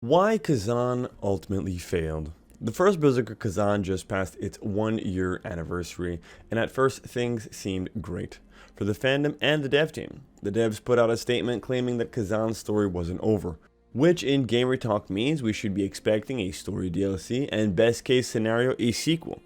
Why Kazan ultimately failed. The first Berserker Kazan just passed its 1 year anniversary, and at first things seemed great for the fandom and the dev team. The devs put out a statement claiming that Kazan's story wasn't over, which in gamer talk means we should be expecting a story DLC and best case scenario a sequel.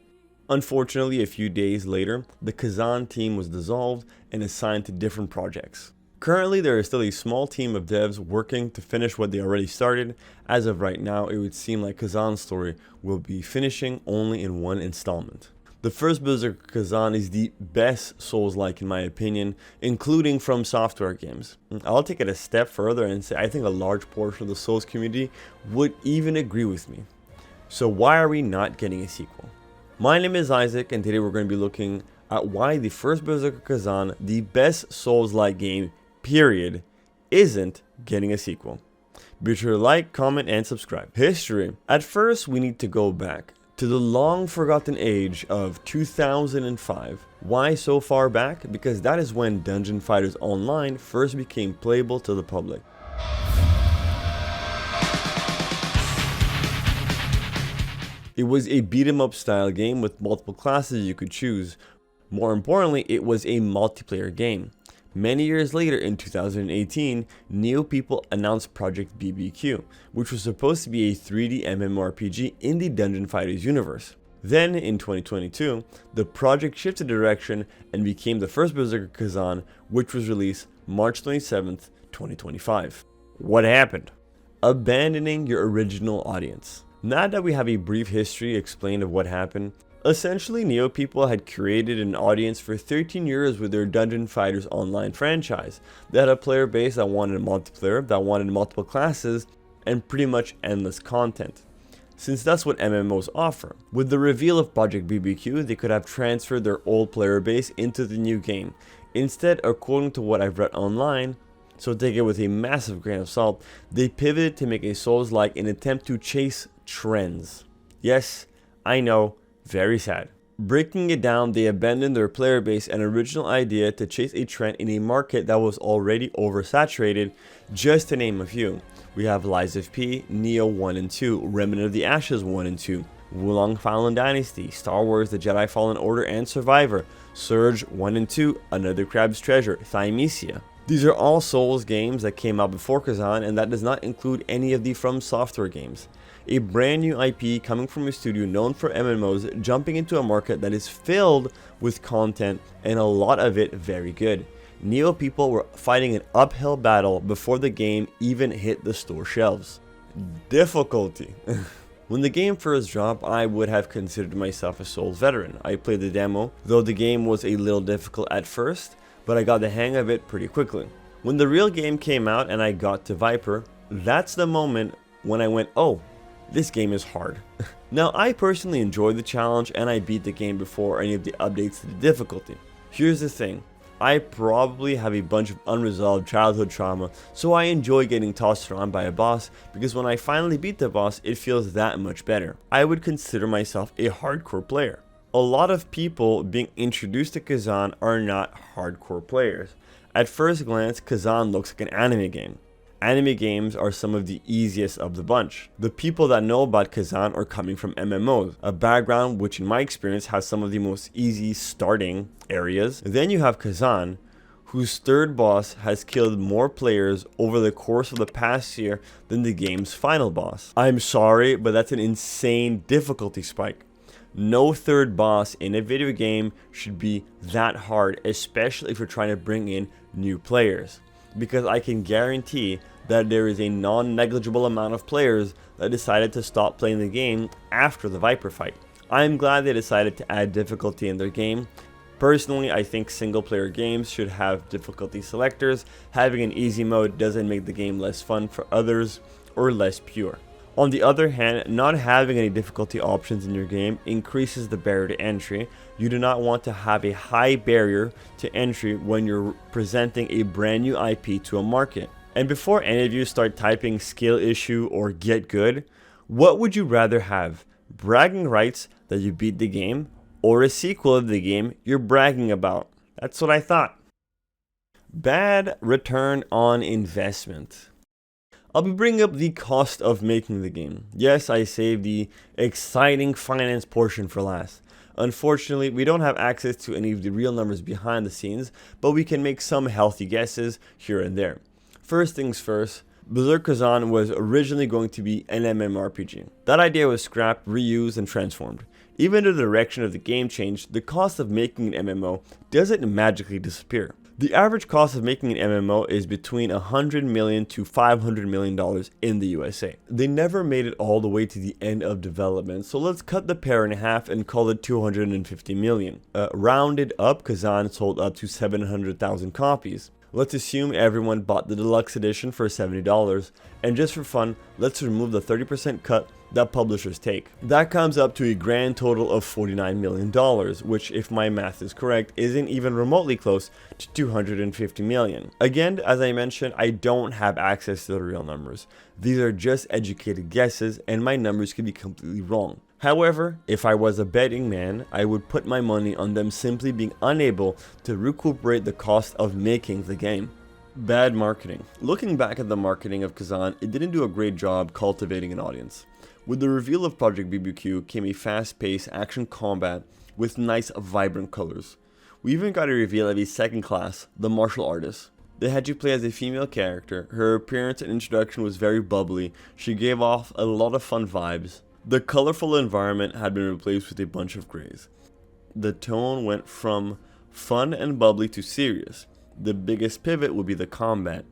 Unfortunately, a few days later, the Kazan team was dissolved and assigned to different projects. Currently, there is still a small team of devs working to finish what they already started. As of right now, it would seem like Kazan's story will be finishing only in one installment. The first Berserker Kazan is the best Souls-like in my opinion, including from software games. I'll take it a step further and say I think a large portion of the Souls community would even agree with me. So why are we not getting a sequel? My name is Isaac, and today we're going to be looking at why the first Berserker Kazan, the best Souls-like game period, isn't getting a sequel. Be sure to like, comment, and subscribe. History. At first, we need to go back to the long forgotten age of 2005. Why so far back? Because that is when Dungeon Fighters Online first became playable to the public. It was a beat 'em up style game with multiple classes you could choose. More importantly, it was a multiplayer game. Many years later, in 2018, NeoPeople announced Project BBQ, which was supposed to be a 3D MMORPG in the Dungeon Fighters universe. Then, in 2022, the project shifted direction and became the first Berserker Kazan, which was released March 27th, 2025. What happened? Abandoning your original audience. Now that we have a brief history explained of what happened, essentially, NeoPeople had curated an audience for 13 years with their Dungeon Fighters Online franchise. They had a player base that wanted multiplayer, that wanted multiple classes, and pretty much endless content, since that's what MMOs offer. With the reveal of Project BBQ, they could have transferred their old player base into the new game. Instead, according to what I've read online, so take it with a massive grain of salt, they pivoted to make a Souls-like in an attempt to chase trends. Yes, I know, very sad. Breaking it down, they abandoned their player base and original idea to chase a trend in a market that was already oversaturated, just to name a few. We have Lies of P, Neo 1 and 2, Remnant of the Ashes 1 and 2, Wulong Fallen Dynasty, Star Wars The Jedi Fallen Order and Survivor, Surge 1 and 2, Another Crab's Treasure, Thymesia. These are all Souls games that came out before Kazan, and that does not include any of the From Software games. A brand new IP coming from a studio known for MMOs, jumping into a market that is filled with content and a lot of it very good. NeoPeople were fighting an uphill battle before the game even hit the store shelves. Difficulty. When the game first dropped, I would have considered myself a Souls veteran. I played the demo, though the game was a little difficult at first, but I got the hang of it pretty quickly. When the real game came out and I got to Viper, that's the moment when I went, oh, this game is hard. Now, I personally enjoyed the challenge and I beat the game before any of the updates to the difficulty. Here's the thing, I probably have a bunch of unresolved childhood trauma, so I enjoy getting tossed around by a boss because when I finally beat the boss, it feels that much better. I would consider myself a hardcore player. A lot of people being introduced to Kazan are not hardcore players. At first glance, Kazan looks like an anime game. Anime games are some of the easiest of the bunch. The people that know about Kazan are coming from MMOs, a background which in my experience has some of the most easy starting areas. Then you have Kazan, whose third boss has killed more players over the course of the past year than the game's final boss. I'm sorry, but that's an insane difficulty spike. No third boss in a video game should be that hard, especially if you're trying to bring in new players, because I can guarantee that there is a non-negligible amount of players that decided to stop playing the game after the Viper fight. I'm glad they decided to add difficulty in their game. Personally, I think single player games should have difficulty selectors. Having an easy mode doesn't make the game less fun for others or less pure. On the other hand, not having any difficulty options in your game increases the barrier to entry. You do not want to have a high barrier to entry when you're presenting a brand new IP to a market. And before any of you start typing skill issue or get good, what would you rather have? Bragging rights that you beat the game, or a sequel of the game you're bragging about? That's what I thought. Bad return on investment. I'll be bringing up the cost of making the game. Yes, I saved the exciting finance portion for last. Unfortunately, we don't have access to any of the real numbers behind the scenes, but we can make some healthy guesses here and there. First things first, Berserker Kazan was originally going to be an MMORPG. That idea was scrapped, reused, and transformed. Even though the direction of the game changed, the cost of making an MMO doesn't magically disappear. The average cost of making an MMO is between $100 million to $500 million in the USA. They never made it all the way to the end of development, so let's cut the pair in half and call it $250 million. Rounded up, Kazan sold up to 700,000 copies. Let's assume everyone bought the deluxe edition for $70, and just for fun, let's remove the 30% cut that publishers take. That comes up to a grand total of $49 million, which, if my math is correct, isn't even remotely close to $250 million. Again, as I mentioned, I don't have access to the real numbers. These are just educated guesses, and my numbers could be completely wrong. However, if I was a betting man, I would put my money on them simply being unable to recuperate the cost of making the game. Bad marketing. Looking back at the marketing of Kazan, it didn't do a great job cultivating an audience. With the reveal of Project BBQ came a fast-paced action combat with nice, vibrant colors. We even got a reveal of a second class, the martial artist. They had you play as a female character. Her appearance and introduction was very bubbly. She gave off a lot of fun vibes. The colorful environment had been replaced with a bunch of grays. The tone went from fun and bubbly to serious. The biggest pivot would be the combat.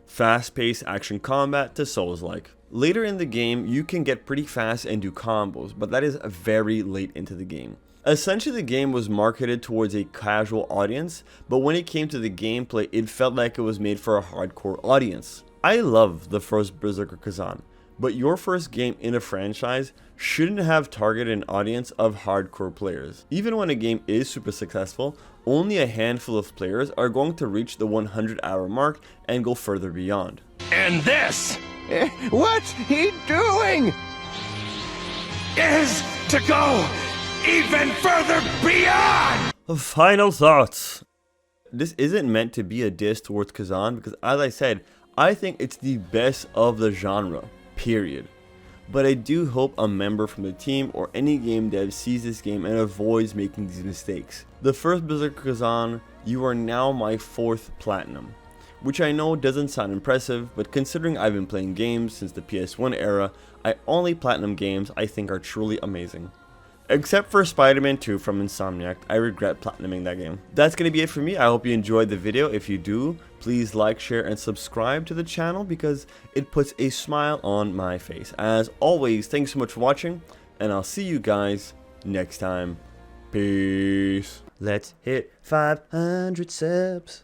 Fast-paced action combat to Souls-like. Later in the game, you can get pretty fast and do combos, but that is very late into the game. Essentially, the game was marketed towards a casual audience, but when it came to the gameplay, it felt like it was made for a hardcore audience. I love the first Berserker Kazan, but your first game in a franchise shouldn't have targeted an audience of hardcore players. Even when a game is super successful, only a handful of players are going to reach the 100-hour mark and go further beyond. And this, what's he doing? Is to go even further beyond! Final thoughts. This isn't meant to be a diss towards Kazan because, as I said, I think it's the best of the genre. Period. But I do hope a member from the team or any game dev sees this game and avoids making these mistakes. The first Berserker Kazan, you are now my 4th platinum, which I know doesn't sound impressive, but considering I've been playing games since the PS1 era, I only platinum games I think are truly amazing. Except for Spider-Man 2 from Insomniac, I regret platinuming that game. That's going to be it for me. I hope you enjoyed the video. If you do, please like, share, and subscribe to the channel because it puts a smile on my face. As always, thanks so much for watching, and I'll see you guys next time. Peace. Let's hit 500 subs.